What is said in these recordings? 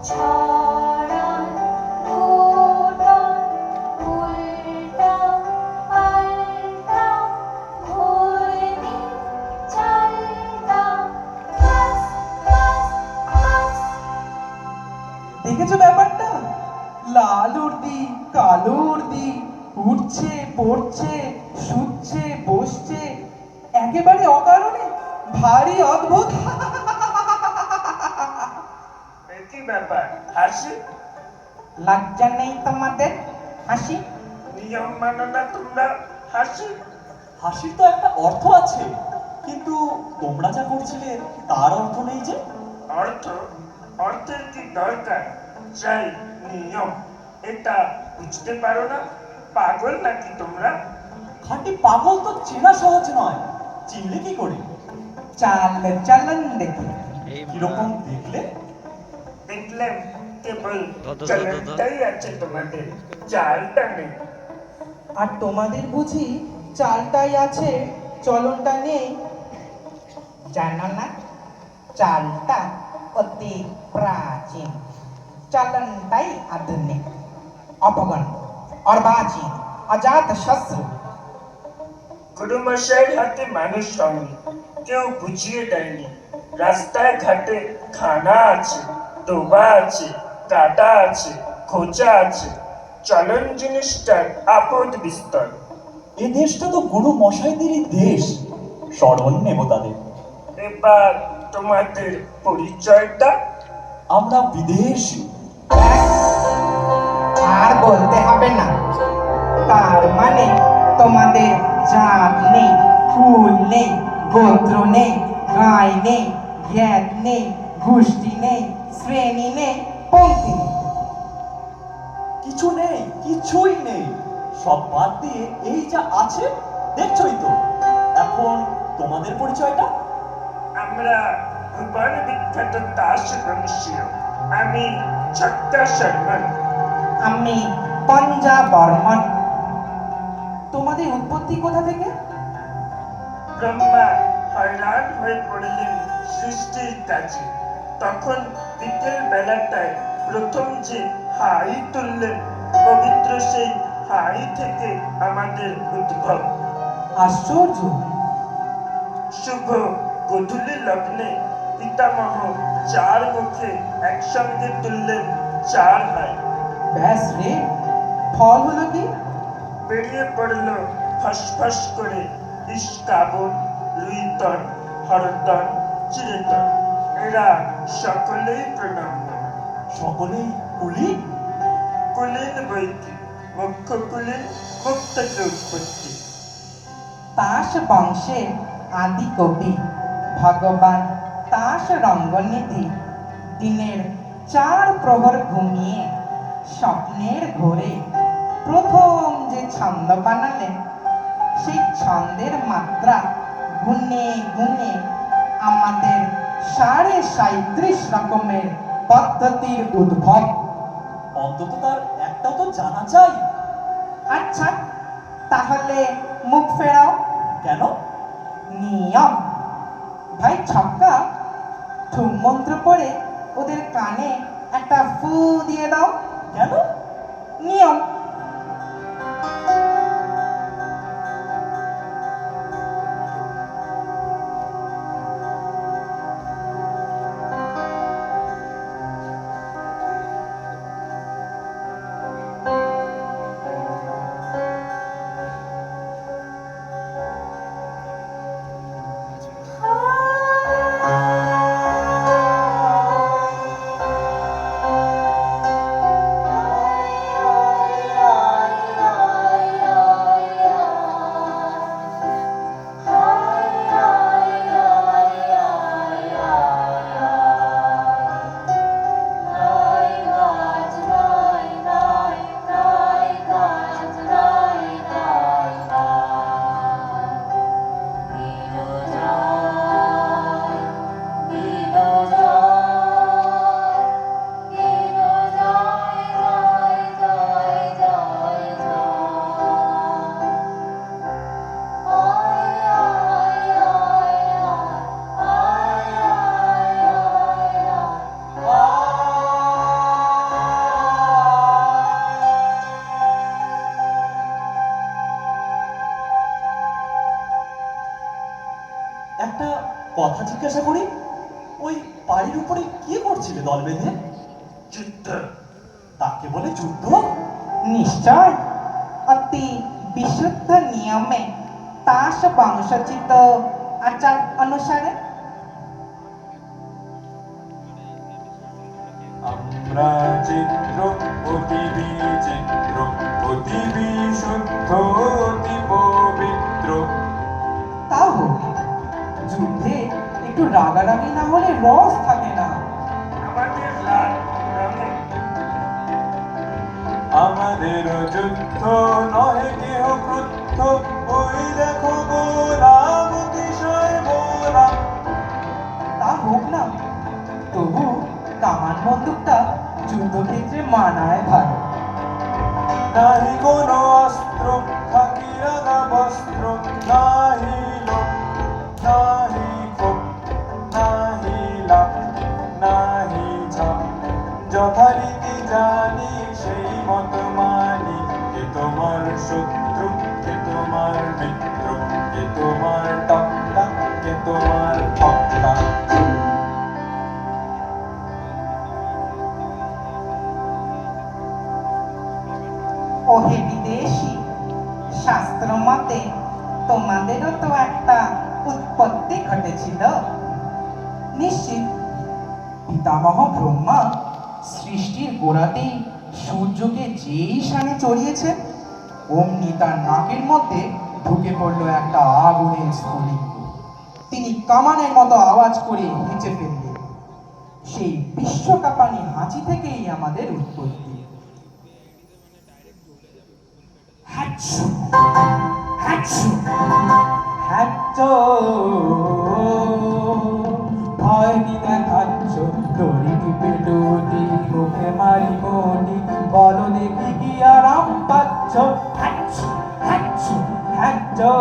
ছড়ান ঘোরান উল্টা পাল্টা ঘূর্ণি চালটা বাস বাস বাস। দেখেছো ব্যাপারটা? লাল উর্দি কালো উর্দি উঠছে পড়ছে শুচ্ছে বসছে একেবারে অকারণে, ভারী অদ্ভুত। কি ব্যাপার হাসি? লজ্জা নেই তোমাদের? হাসি নিয়ম মানো না তোমরা? হাসি? হাসির তো একটা অর্থ আছে, কিন্তু তোমরা যা করছিলে তার অর্থ নেই যে। অর্থ? অর্থের কি দরকার? চাই নিয়ম। এটা বুঝতে পারো না? পাগল নাকি তোমরা? খাঁটি পাগল তো চেনা সহজ নয়, চিনলে কি করে? চাল চলন দেখি। কিরকম দেখলে? দেখলেন কেবল চলনটাই আছে তোমাদের, চালটা নেই। আর তোমাদের বুঝি চালটাই আছে চলনটা নেই? জানো না, চালটা অতি প্রাচীন, চলনটাই আধুনিক, অপগণ অর্বাচীন অজাত শস্ত্র। গুরুমশাইয়ের হাতে মানুষ হয়নি, কেউ বুঝিয়ে দেয়নি। রাস্তায় ঘাটে খানা আছে, ডোবা আছে, কাটা আছে, খোঁচা আছে। চলন জিনিসটার আপদ বিস্তর। এ দেশটা তো গুরু মশাইদেরই দেশ, শরণ নেব তাদের। এবার তোমাদের পরিচয়টা? আমরা বিদেশি। আর বলতে হবে না, তার মানে তোমাদের জাত নেই, কুল নেই, গোত্র নেই, গায় নেই, জ্ঞাত নেই, গোষ্ঠী নেই, শ্রেণী নেই, পঙ্ক্তি নেই। কিছু নেই, কিছুই নেই, সব বাদ দিয়ে এই যা আছে দেখছই তো। এখন তোমাদের পরিচয়টা? আমরা ভুবন বিখ্যাত দাস বংশীয়। আমি ছক্কা শর্মন। আমি পঞ্জা বর্মন। তোমাদের উৎপত্তি কোথা থেকে? ব্রহ্মা হয়রান হয়ে পড়লেন সৃষ্টির কাজে। তখন বিকেল বেলাটায় প্রথম যে হাই তুললেন, পবিত্র সেই হাই থেকে আমাদের উদ্ভব। আশ্চর্য। শুভ গোধূলি লগ্নে পিতামহ চার মুখে একসঙ্গে তুললেন চার হাই। ব্যাস রে, ফল হলো কি? বেরিয়ে পড়ল ফসফস করে ইস্কাবন, রুইতন, হরতন, চিরেতন। এরা সকলেই প্রণম্য। সকলেই কুলি? কুলীন বৈকি, মুখ্য কুলীন, মুখ থেকে উৎপত্তি। তাস বংশে আদি কবি ভগবান তাস রঙ্গনীতি দিনের 4 প্রহর ঘুমিয়ে স্বপ্নের ঘোরে প্রথম যে ছন্দ বানালেন, সেই ছন্দের মাত্রা গুনে গুনে আমাদের 37.5 রকমের পদ্ধতির উদ্ভব। অন্তত তার একটাও তো জানা চাই। আচ্ছা, তাহলে মুখ ফেরাও। কেন? নিয়ম। ভাই ছক্কা, ঠুম মন্ত্র পড়ে ওদের কানে একটা ফু দিয়ে দাও। কেন? নিয়ম। কথা জিজ্ঞাসা করি, ওই বাড়ির উপরে কি করছিলে দল বেঁধে? যুদ্ধ। তাকে বলে যুদ্ধ? নিশ্চয় অতি বিশুদ্ধ নিয়মে তাস বংশোচিত আচার অনুসারে। আমরা চিত্র অতি বিচিত্র, অতি বিশুদ্ধ, অতি পবিত্র। তাও হোক, যুদ্ধে একটু রাগারাগি না হলে রস থাকে না। আমাদের লাল রঙে আমাদের যুদ্ধ নহে কেহ ক্রুদ্ধ, ওই দেখো গোলাম অতিশয় গোলাম। তা হোক না, তবু কামান বন্দুকটা যুদ্ধক্ষেত্রে মানায় ভালো। নাহি কোনো অস্ত্র, থাকি রাঙা বস্ত্র, নাহি লোক, নাহি ক্ষোভ, নাহি লাভ, নাহি ছাপ। যথারীতি জানি সেই মত মানি, কে তোমার শত্রু, কে তোমার মিত্র, কে তোমার টক্কা, কে তোমার ফক্কা। ওহে বিদেশি, শাস্ত্র মতে তোমাদেরও তো একটা উৎপত্তি ঘটেছিল। নিশ্চিত পিতামহ ব্রহ্মা সৃষ্টির গোড়াতেই সূর্যকে যেই সানে চড়িয়েছে, অমনি তার নাকের মধ্যে ঢুকে পড়লো একটা আগুনের স্ফুলিঙ্গ। তিনি কামানের মতো আওয়াজ করে হেঁচে ফেললেন। সেই বিশ্বকাপানি হাঁচি থেকেই আমাদের উৎপত্তি। হাচ্ছু, হাচ্ছু, হাচ্চো, ভয় কি দেখাচ্ছ, দড়ি টিপে ডুটি, মুখে মারি মনি, বলো দেখি কি আরাম পাচ্ছ। হাচ্ছু, হাচ্ছু, হাচ্চো।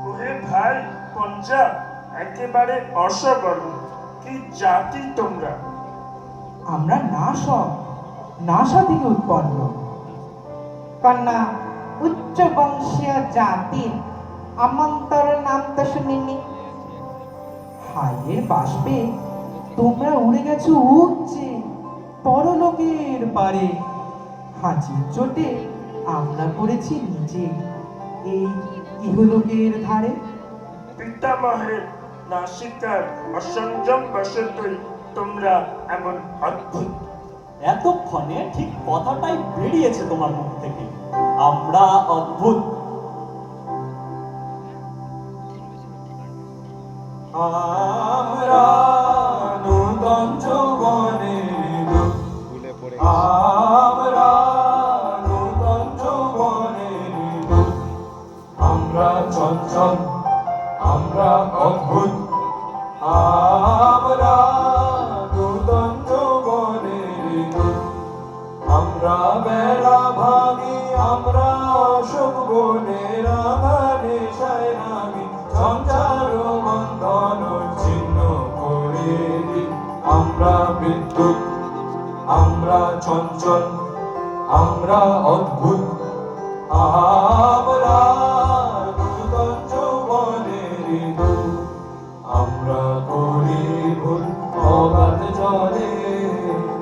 ওহে ভাই পঞ্জা, একেবারে অসবর্ণ। কি জাতি তোমরা? আমরা নাসা থেকে উৎপন্ন, কন্যা উচ্চ বংশীয় জাতির আমন্তর নাম তো শুনিনি। হাইয়ের বাষ্পে তোমরা উড়ে গেছো উচ্চে পরলোকের পারে, হাঁচির চোটে আমরা পড়েছি নিচে এই ইহলোকের ধারে। পিতামহের নাসিকার অসংযম বশতই তোমরা এমন অদ্ভুত। এতক্ষণে ঠিক কথাটাই বেরিয়েছে তোমার মুখ থেকে, আমরা অদ্ভুত। আমরা নূতন যৌবনের দূত, আমরা নূতন যৌবনের দূত। আমরা চঞ্চল, আমরা অদ্ভুত, আমরা নূতন যৌবনের দূত। আমরা বেড়া ভাঙি, আমরা অশোক বনের আধারে সায়নামি, সঞ্চার বন্ধন ছিন্ন করে দিই। আমরা বিদ্যুৎ, আমরা চঞ্চল, আমরা অদ্ভুত, আমরা নূতন যৌবনের দূত। আমরা করি ভুল অগাধ জলে,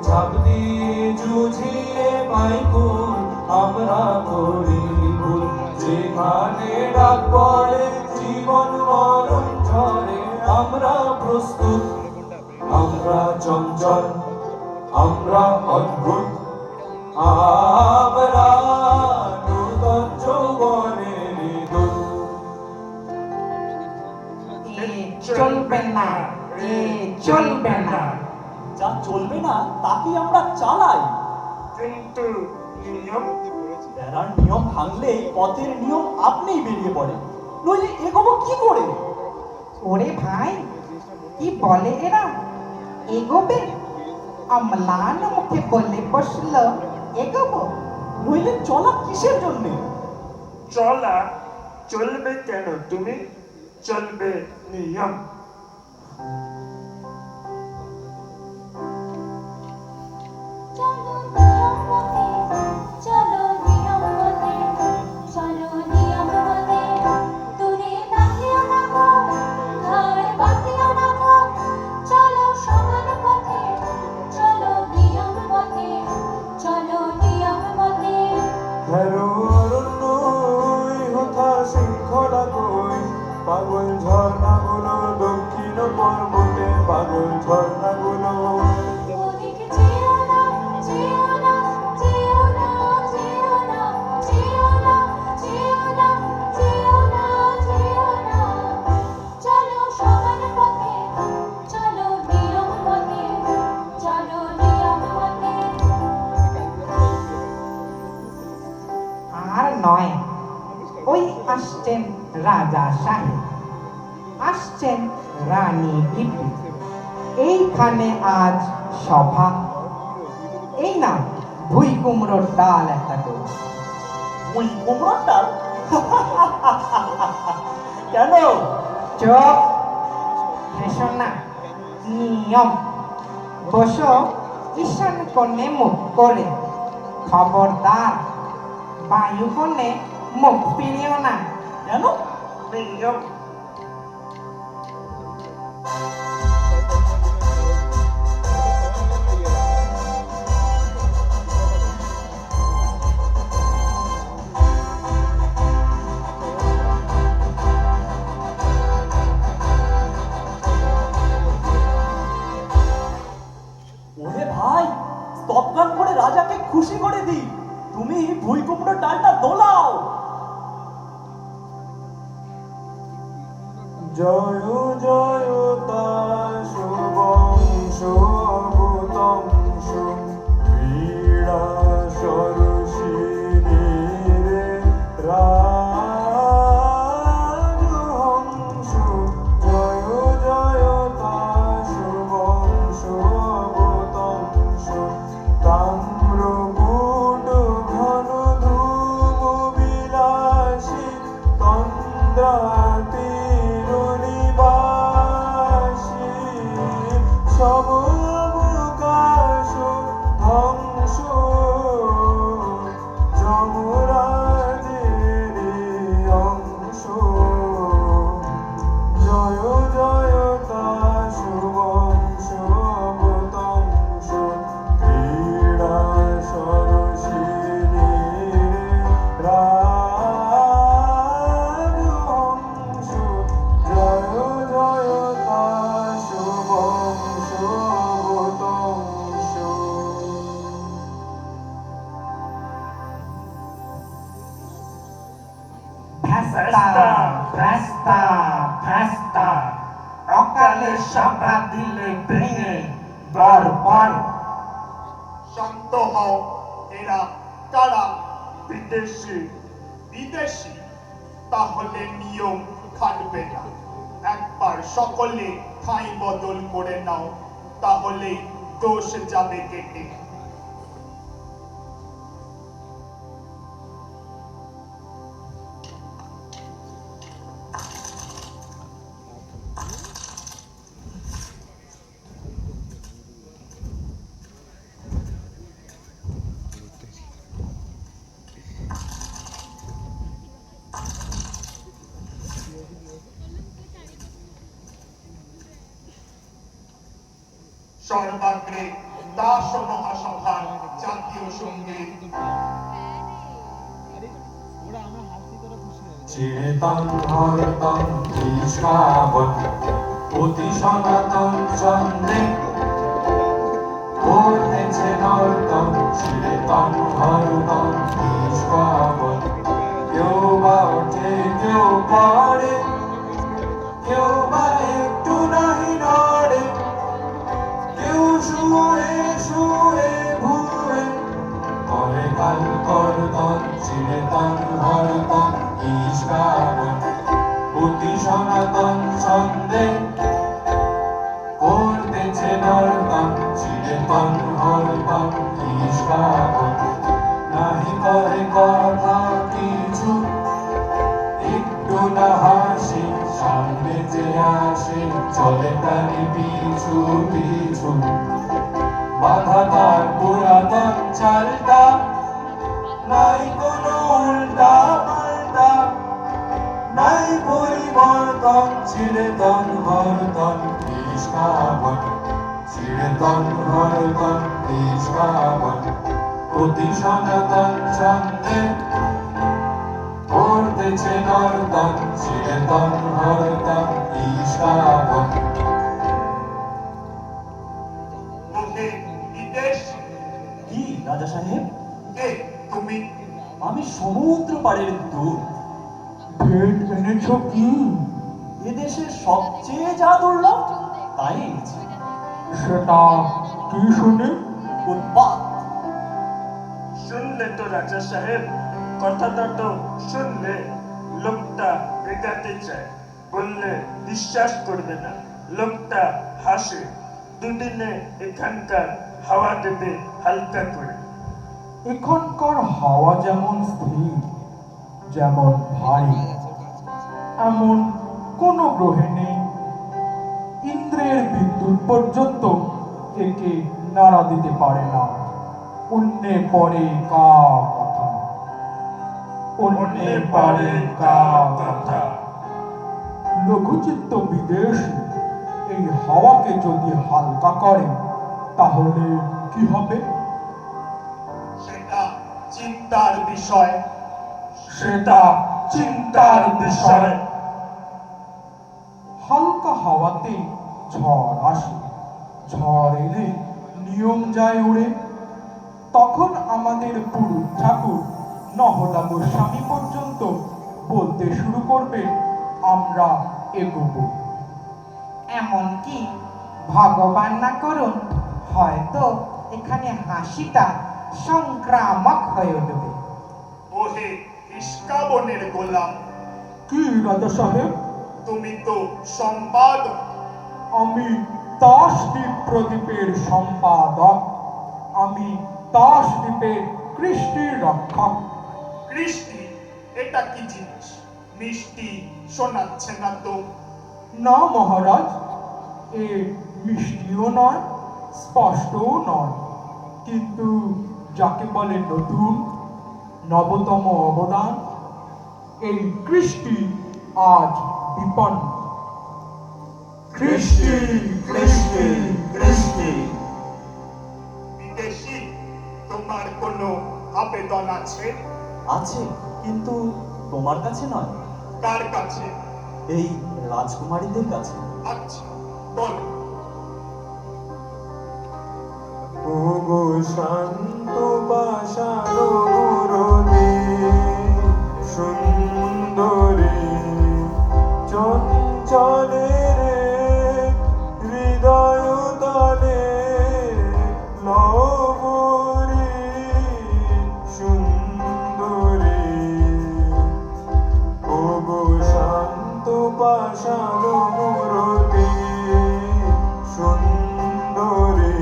ঝাঁপ দিয়ে জুঝিয়ে পাই কুল। আমরা করি ভুল যেখানে ডাক পড়ে, জীবন মরণ ঝরে। আমরা প্রস্তুত, আমরা চঞ্চল, আমরা অদ্ভুত, আমরা নূতন যৌবনের দূত। এ চলবে না, এ চলবে না। যা চলবে না তাকে আমরা চালাই। কিন্তু নিয়ম বেড়ার নিয়ম ভাঙলেই পথের নিয়ম আপনিই বেরিয়ে পড়ে, নইলে এগোবো কি করে? ওরে ভাই, কি বলে এরা? এগোবে? অম্লান মুখে বলে বসলো এগোবো। নইলে চলা কিসের জন্যে? চলা চলবে কেন? তুমি চলবে নিয়ম। চলো নিয়ম মতে চলো নিয়ম মতে চলো নিয়ম মতে দূরে তাকিও না গো ঘাড় পাতিও না গো চলো সমান পথে চলো নিয়ম মতে চলো নিয়ম মতে হেরো অরণ্য হতা শৃঙ্খলা কই পাগল ঝর্ণাগুলো দক্ষিণ পর্বতে পাগল ঝর্ণাগুলো ওদিকে যেও না যেও না যেও না যেও না যেও না যেও না যেও না যেও না চলো সমান পথে চলো নিয়ম মতে চলো নিয়ম মতে আর নয়, ওই আসছেন রাজা সাহেব, আসছেন রানী বিবি, এইখানে আজ সভা। এই না ভুই কুমড়োর ডাল একটা করে। ওই কুমড়োর ডাল কেন? চোখ হেসো না, নিয়ম। বসো ঈশান কোণে মুখ করে, খবরদার বায়ু কোণে মুখ ফিরিও না। কেন? নিয়ম ওরে ভাই, স্তবগান করে রাজাকে খুশি করে দিই। তুমি ভুই কুমড়োর ডালটা দোলাও। জয় জয় তাশু বংশ ভূতংশ ক্রীড়া সরসিনী রে রাজহংস জয় জয় তাশু বংশ ভূতংশ তাম্রকূট ঘন ধূম বিলাসী তন্দ্রা নিবাসী সব অবকাশ ধ্বংস যমরাজের অংশ জয় জয় তাশু বংশ ভূতংশ ক্রীড়া সরসিনী রাজহংস জয় জয় তাশু বংশ ভূতংশ ভ্যাস্তা ভ্যাস্তা ভ্যাস্তা, অকালে সভা দিলে ভেঙে বর। শান্ত হও, এরা কারা? বিদেশি। বিদেশি? তাহলে নিয়ম খাটবে না। একবার সকলে ঠাঁই বদল করে নাও, তাহলেই দোষ যাবে কেটে। সর্বাগ্রে দাস মহাসভার জাতীয় সঙ্গীত। চিরতন হরতন ঈশাবন অতি সনাতন চন্দ্রে করতেছে নর্তন চিরতন হরতন ঈশাবন কেউ বা ওঠে কেউ পড়ে কেউ বা একটু নাহি নড়ে কেউ শুয়ে শুয়ে ভুয়ে করে কাল করতন চিরতন হরতন ঈশাবন অতি সনাতন ছন্দে করতেছে নর্তন চিরতন হরতন ঈশাবন নাহি করে কথা কিছু একটু না হাসি সামনে যে আসে চলে তারি পিছু পিছু বাধা তার পুরাতন এখন চালটা, নাই কোনো উল্টা পাল্টা, নাই পরিবর্তন, চিরতন হরতন নিষ্কামন, চিরতন হরতন নিষ্কামন, অতি সনাতন ছন্দে পড়তেছে নর্তন, চিরতন হরতন নিষ্কামন। ওহে বিদেশ কি রাজা সাহেব? কে তুমি? আমি সমুদ্র পাড়ের দূত। ভেট এনেছো কি? এদেশের সবচেয়ে যা দুর্লভ তাই এনেছি। সেটা কি শুনে? উৎপাত। শুনলে তো রাজা সাহেব, কথাটা তো শুনলে। লোকটা এগাতে চায়, বললে বিশ্বাস করবে না। লোকটা হাসে, দুদিনে এখানকার হাওয়া দেবে হালকা করে। এখানকার হাওয়া যেমন স্থির, যেমন ভারী, এমন কোনো গ্রহে নেই। ইন্দ্রের বিদ্যুৎ পর্যন্ত একে নাড়া দিতে পারে না। অন্যে পরে কা কথা, অন্যে পরে কা কথা। লঘুচিত্ত বিদেশী এই হাওয়াকে যদি হালকা করে তাহলে কি হবে? সেটা চিন্তার বিষয়। সেটা চিন্তার বিষয়। হালকা হাওয়াতে ঝড় আসে, ঝড় এলে নিয়ম যায় উড়ে। তখন আমাদের পুরুষ ঠাকুর নহলা গোস্বামী পর্যন্ত বলতে শুরু করবে, আমরা এগোবো। এমনকি ভগবান না করুন, হয়তো এখানে হাসিটা সংক্রামক হয়ে উঠবে। ওহে ইস্কাবনের গোলাম, কি রাজা সাহেব? তুমি তো সম্পাদক। আমি তাসদ্বীপ প্রদীপের সম্পাদক, আমি তাসদ্বীপের কৃষ্টির রক্ষক। কৃষ্টি এটা কি জিনিস? মিষ্টি শোনাচ্ছে না তো। না মহারাজ, এ মিষ্টিও নয়, স্পষ্টও নয়, কিন্তু যাকে বলে নতুন, নবতম অবদান, এই কৃষ্টি আজ বিপন্ন। কৃষ্টি, কৃষ্টি, কৃষ্টি। বিদেশি, তোমার কোনো আবেদন আছে? আছে, কিন্তু তোমার কাছে নয়, কার কাছে? এই রাজকুমারীদের কাছে। আচ্ছা, বলো। ওগো শান্ত পাষাণ মুরলী, সুন্দরী চঞ্চলে রে, হৃদয় তলে লবরী সুন্দরী। ওগো শান্ত পাষাণ মুরলী, সুন্দরী।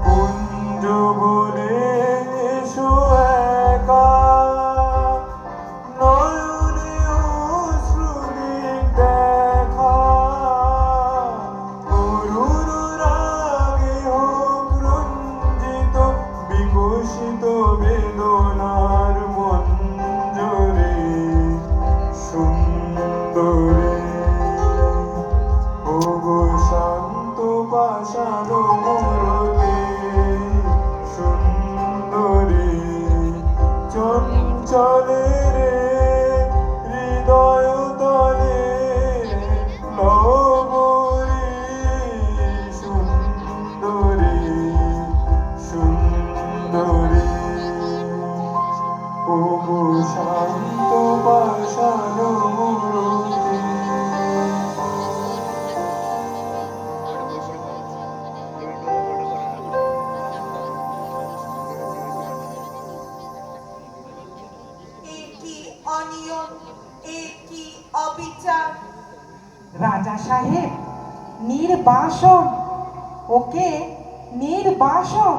কুঞ্জ বলে এসো একা, নয়নে অশ্রুদিক দেখা। করুণ রাগে হোক রঞ্জিত, বিকশিত বেদনার মঞ্জরে সুন্দরী। ওগো শান্ত পাষাণ মুরলী, সুন্দরী চঞ্চলে রে, হৃদয় তলে লবরী সুন্দরী সুন্দরী। ওগো শান্ত পাষাণ মুরলী। একই অনিয়ম, একই অবিচার। রাজা সাহেব, নির্বাসন, ওকে নির্বাসন।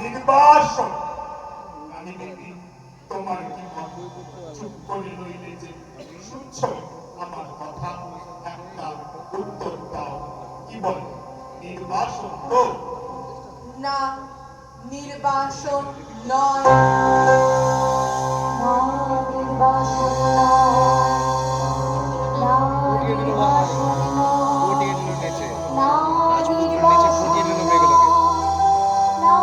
নির্বাসন। রানী দেবী তোমার কি মত? চুপ করে রইলে যে শুনছ আমার কথা, একটা উত্তর দাও। কি বলে, নির্বাসন তো? না, নির্বাসন নয়। না নির্বাসন নয়, না নির্বাসন নয়, না নির্বাসন নয়, না নির্বাসন নয়, না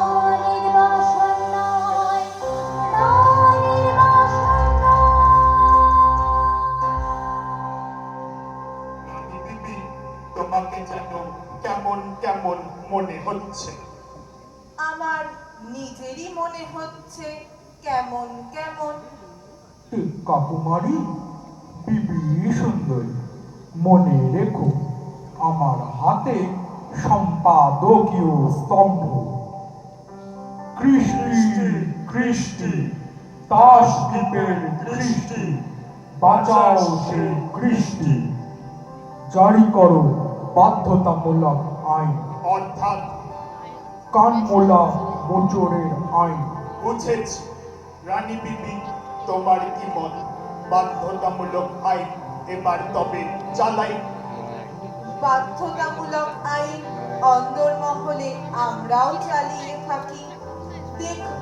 নির্বাসন রানী দেবী তোমাকে যেন কেমন কেমন মনে হচ্ছে। আমার নিজেরই মনে হচ্ছে কেমন কেমন। টিক্কা কুমারী, বিবি সুন্দরী, মনে রেখো আমার হাতে সম্পাদকীয় স্তম্ভ। কৃষ্টি কৃষ্টি, তাসদ্বীপের কৃষ্টি, বাঁচাও সেই কৃষ্টি। জারি করো বাধ্যতামূলক আইন, অর্থাৎ কানমোলা মোচরের আইন। বুঝেছি। রানী বিবি তোমার কি মত? বাধ্যতামূলক আইন এবার তবে চালাই। বাধ্যতামূলক আইন অন্দরমহলে আমরাও চালিয়ে থাকি। দেখব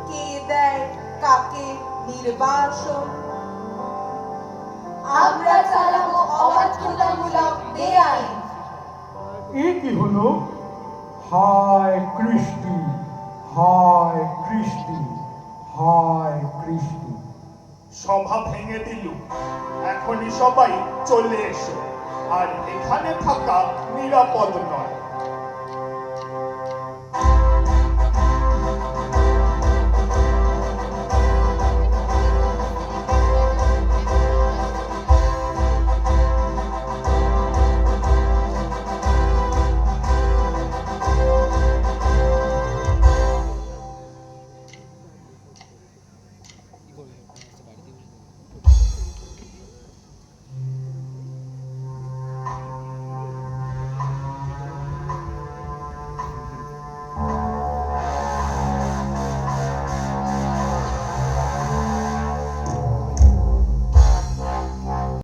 কে দেয় কাকে নির্বাসন। আমরা চালাবো অবাধ্যতামূলক বেআইন। এ কি হলো? হায় কৃষ্টি, হায় কৃষ্টি, হায় কৃষ্টি। সভা ভেঙে দিল। এখনই সবাই চলে এসো, আর এখানে থাকা নিরাপদ নয়।